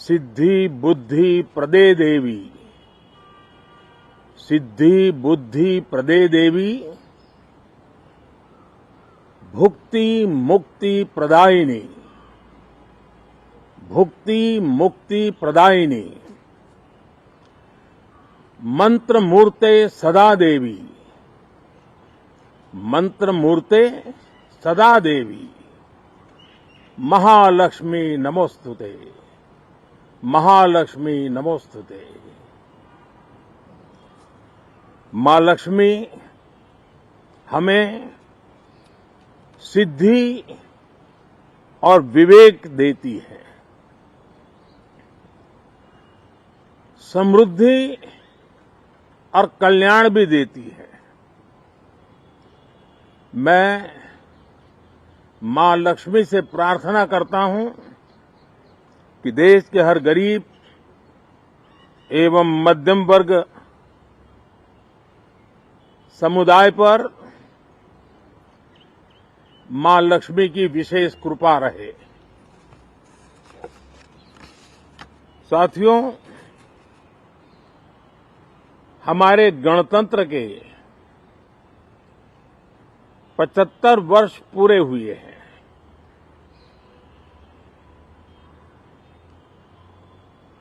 सिद्धि बुद्धि प्रदे देवी, सिद्धि बुद्धि प्रदे देवी, भुक्ति मुक्ति प्रदायिनी, भुक्ति मुक्ति प्रदायिनी, मंत्र मूर्ते सदा देवी, मंत्र मूर्ते सदा देवी, महालक्ष्मी नमोस्तुते, महालक्ष्मी नमोस्तुते। मां लक्ष्मी हमें सिद्धि और विवेक देती है, समृद्धि और कल्याण भी देती है। मैं मां लक्ष्मी से प्रार्थना करता हूं कि देश के हर गरीब एवं मध्यम वर्ग समुदाय पर मां लक्ष्मी की विशेष कृपा रहे। साथियों, हमारे गणतंत्र के 75 वर्ष पूरे हुए हैं।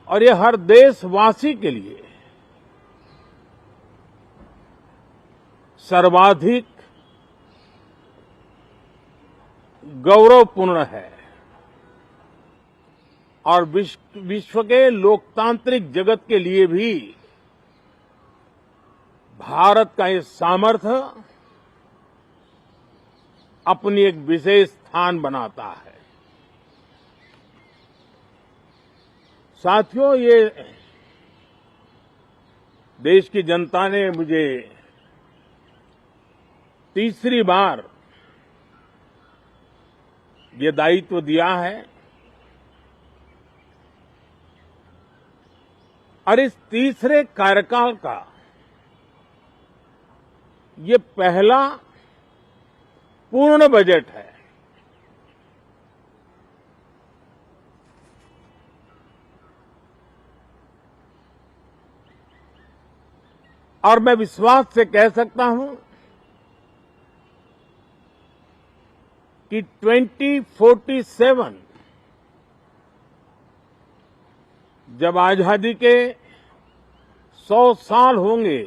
और ये हर देशवासी के लिए सर्वाधिक गौरवपूर्ण है और विश्व के लोकतांत्रिक जगत के लिए भी भारत का ये सामर्थ्य अपनी एक विशेष स्थान बनाता है। साथियों, ये देश की जनता ने मुझे तीसरी बार ये दायित्व दिया है और इस तीसरे कार्यकाल का ये पहला पूर्ण बजट है। और मैं विश्वास से कह सकता हूं कि 2047 जब आजादी के 100 साल होंगे,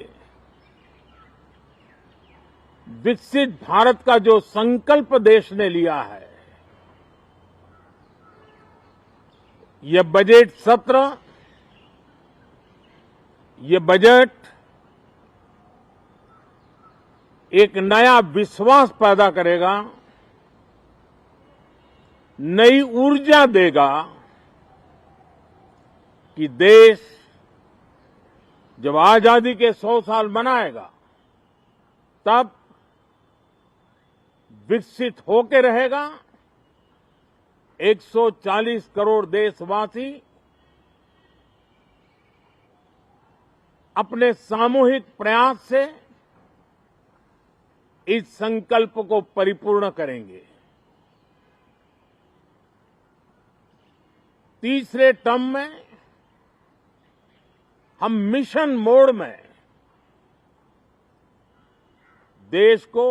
विकसित भारत का जो संकल्प देश ने लिया है, यह बजट सत्र, ये बजट एक नया विश्वास पैदा करेगा, नई ऊर्जा देगा कि देश जब आजादी के 100 साल मनाएगा तब विकसित होकर रहेगा। 140 करोड़ देशवासी अपने सामूहिक प्रयास से इस संकल्प को परिपूर्ण करेंगे। तीसरे टर्म में हम मिशन मोड में देश को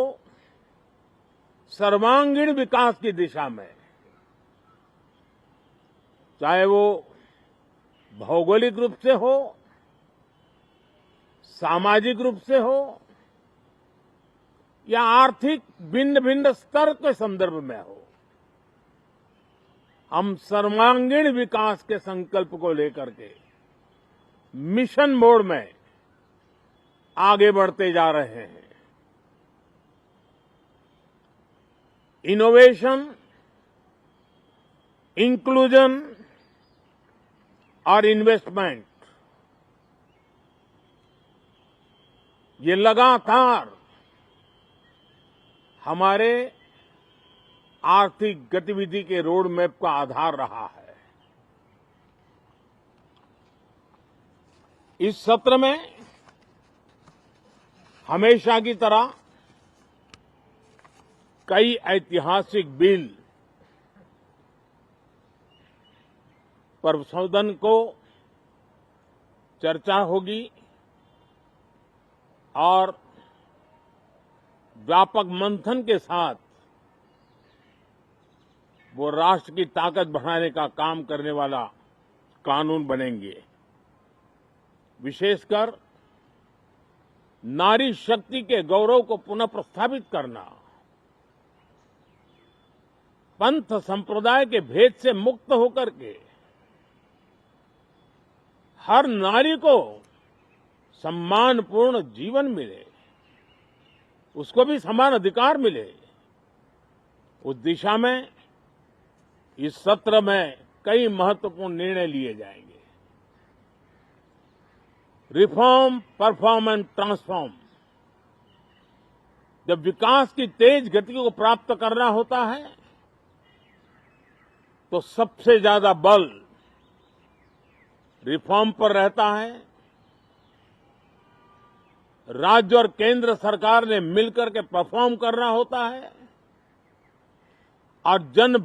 सर्वांगीण विकास की दिशा में, चाहे वो भौगोलिक रूप से हो, सामाजिक रूप से हो या आर्थिक भिन्न भिन्न स्तर के संदर्भ में हो, हम सर्वांगीण विकास के संकल्प को लेकर के मिशन मोड में आगे बढ़ते जा रहे हैं। इनोवेशन, इंक्लूजन और इन्वेस्टमेंट, ये लगातार हमारे आर्थिक गतिविधि के रोड मैप का आधार रहा है। इस सत्र में हमेशा की तरह कई ऐतिहासिक बिल पर सदन को चर्चा होगी और व्यापक मंथन के साथ वो राष्ट्र की ताकत बढ़ाने का काम करने वाला कानून बनेंगे। विशेषकर नारी शक्ति के गौरव को पुनः प्रस्थापित करना, पंथ संप्रदाय के भेद से मुक्त होकर के हर नारी को सम्मानपूर्ण जीवन मिले, उसको भी समान अधिकार मिले, उस दिशा में इस सत्र में कई महत्वपूर्ण निर्णय लिए जाएंगे। Reform, perform and transform. जब विकास की तेज गति को प्राप्त करना होता है तो सबसे ज्यादा बल रिफॉर्म पर रहता है। राज्य और केंद्र सरकार ने मिलकर के परफॉर्म करना होता है और जन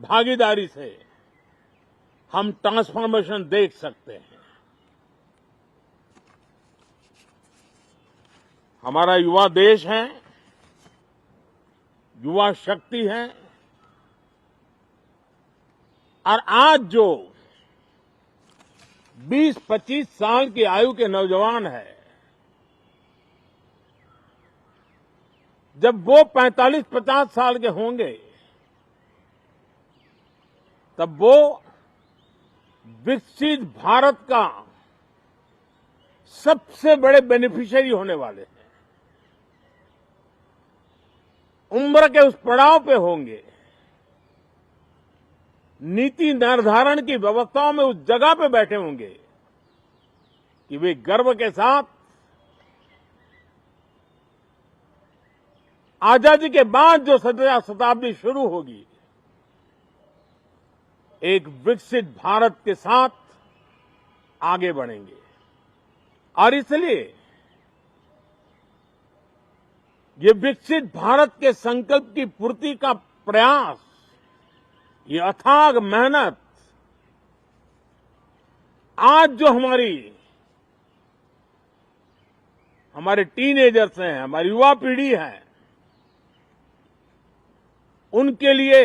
भागीदारी से हम ट्रांसफॉर्मेशन देख सकते हैं। हमारा युवा देश है, युवा शक्ति है और आज जो 20-25 साल की आयु के नौजवान हैं, जब वो 45-50 साल के होंगे तब वो विकसित भारत का सबसे बड़े बेनिफिशियरी होने वाले हैं। उम्र के उस पड़ाव पे होंगे, नीति निर्धारण की व्यवस्थाओं में उस जगह पे बैठे होंगे कि वे गर्व के साथ आजादी के बाद जो शताब्दी शुरू होगी, एक विकसित भारत के साथ आगे बढ़ेंगे। और इसलिए ये विकसित भारत के संकल्प की पूर्ति का प्रयास, ये अथाग मेहनत आज जो हमारे टीनेजर्स हैं, हमारी युवा पीढ़ी है, उनके लिए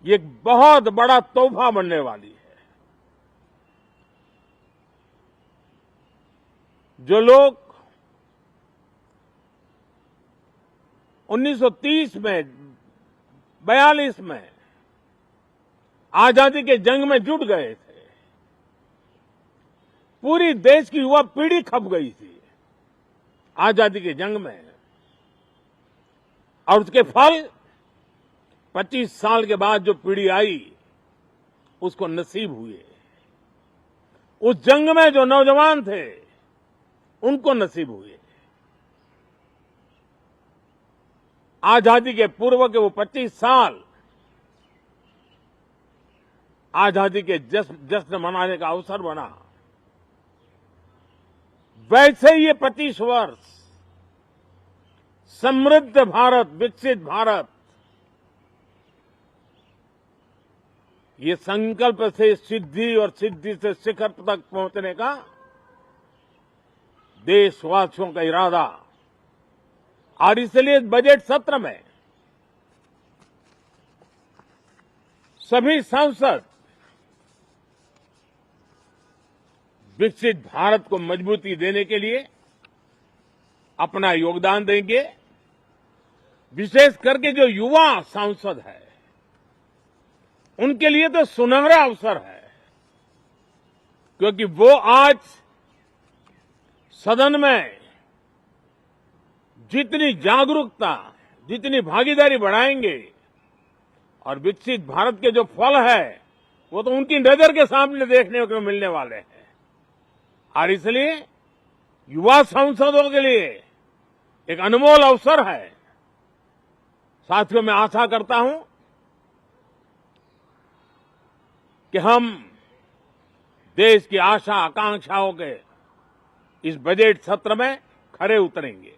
ये एक बहुत बड़ा तोहफा बनने वाली है। जो लोग 1930 में, 42 में आजादी के जंग में जुट गए थे, पूरी देश की युवा पीढ़ी खप गई थी आजादी के जंग में, और उसके फल 25 साल के बाद जो पीढ़ी आई उसको नसीब हुए। उस जंग में जो नौजवान थे उनको नसीब हुए। आजादी के पूर्व के वो 25 साल आजादी के जश्न मनाने का अवसर बना। वैसे ही ये 25 वर्ष समृद्ध भारत, विकसित भारत, ये संकल्प से सिद्धि और सिद्धि से शिखर तक पहुंचने का देशवासियों का इरादा। और इसलिए बजट सत्र में सभी सांसद विकसित भारत को मजबूती देने के लिए अपना योगदान देंगे। विशेष करके जो युवा सांसद है उनके लिए तो सुनहरा अवसर है, क्योंकि वो आज सदन में जितनी जागरूकता, जितनी भागीदारी बढ़ाएंगे और विकसित भारत के जो फल है वो तो उनकी नजर के सामने देखने को मिलने वाले हैं। और इसलिए युवा सांसदों के लिए एक अनमोल अवसर है। साथियों, मैं आशा करता हूं कि हम देश की आशा आकांक्षाओं के इस बजट सत्र में खरे उतरेंगे।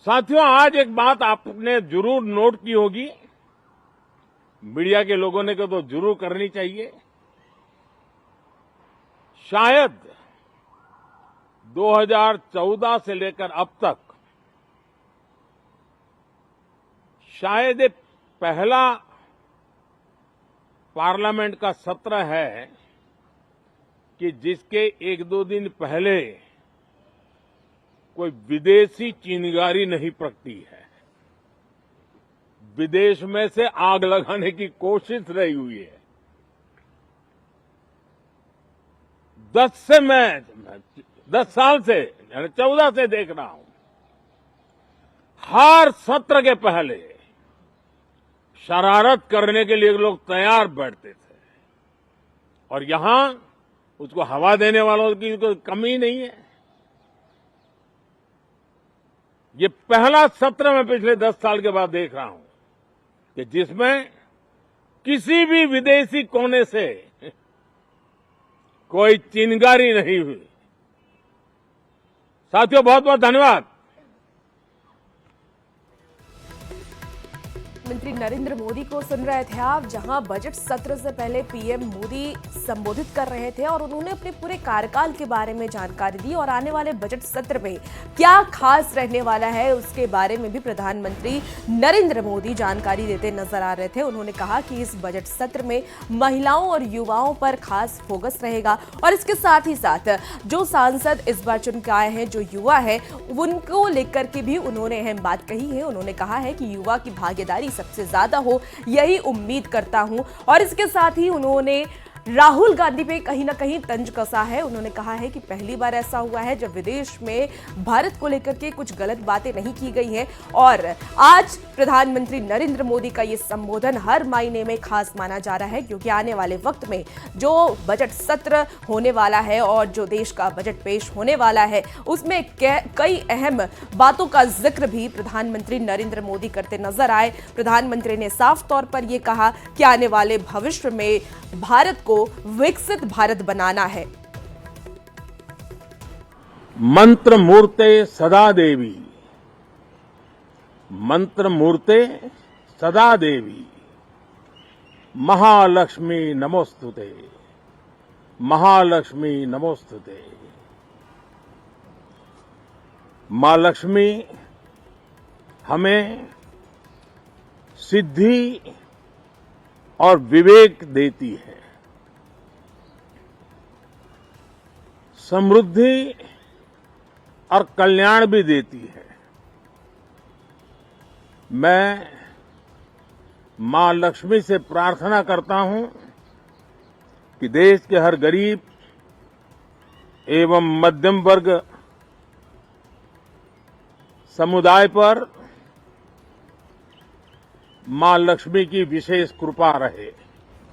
साथियों, आज एक बात आपने जरूर नोट की होगी मीडिया के लोगों ने तो जरूर करनी चाहिए। शायद 2014 से लेकर अब तक शायद ये पहला पार्लियामेंट का सत्र है कि जिसके एक दो दिन पहले कोई विदेशी चिंगारी नहीं प्रगटी है। विदेश में से आग लगाने की कोशिश रही हुई है। 10 साल से 14 से देख रहा हूं, हर सत्र के पहले शरारत करने के लिए लोग तैयार बैठते थे और यहां उसको हवा देने वालों की कोई कमी नहीं है। ये पहला सत्र मैं पिछले 10 साल के बाद देख रहा हूं कि जिसमें किसी भी विदेशी कोने से कोई चिंगारी नहीं हुई। साथियों, बहुत बहुत धन्यवाद। प्रधानमंत्री नरेंद्र मोदी को सुन रहे थे आप, जहां बजट सत्र से पहले पीएम मोदी संबोधित कर रहे थे और उन्होंने अपने पूरे कार्यकाल के बारे में जानकारी दी और आने वाले बजट सत्र में क्या खास रहने वाला है उसके बारे में भी प्रधानमंत्री नरेंद्र मोदी जानकारी देते नजर आ रहे थे। उन्होंने कहा कि इस बजट सत्र में महिलाओं और युवाओं पर खास फोकस रहेगा और इसके साथ ही साथ जो सांसद इस बार चुन के आए हैं, जो युवा है, उनको लेकर के भी उन्होंने अहम बात कही है। उन्होंने कहा है कि युवा की भागीदारी सबसे ज्यादा हो, यही उम्मीद करता हूं। और इसके साथ ही उन्होंने राहुल गांधी पे कहीं ना कहीं तंज कसा है। उन्होंने कहा है कि पहली बार ऐसा हुआ है जब विदेश में भारत को लेकर के कुछ गलत बातें नहीं की गई हैं और आज प्रधानमंत्री नरेंद्र मोदी का ये संबोधन हर मायने में खास माना जा रहा है, क्योंकि आने वाले वक्त में जो बजट सत्र होने वाला है और जो देश का बजट पेश होने वाला है उसमें कई अहम बातों का जिक्र भी प्रधानमंत्री नरेंद्र मोदी करते नजर आए। प्रधानमंत्री ने साफ तौर पर यह कहा कि आने वाले भविष्य में भारत को विकसित भारत बनाना है। मंत्र मूर्ते सदा देवी, मंत्र मूर्ते सदा देवी, महालक्ष्मी नमोस्तुते, महालक्ष्मी नमोस्तुते। मां लक्ष्मी हमें सिद्धि और विवेक देती है, समृद्धि और कल्याण भी देती है। मैं मां लक्ष्मी से प्रार्थना करता हूं कि देश के हर गरीब एवं मध्यम वर्ग समुदाय पर मां लक्ष्मी की विशेष कृपा रहे।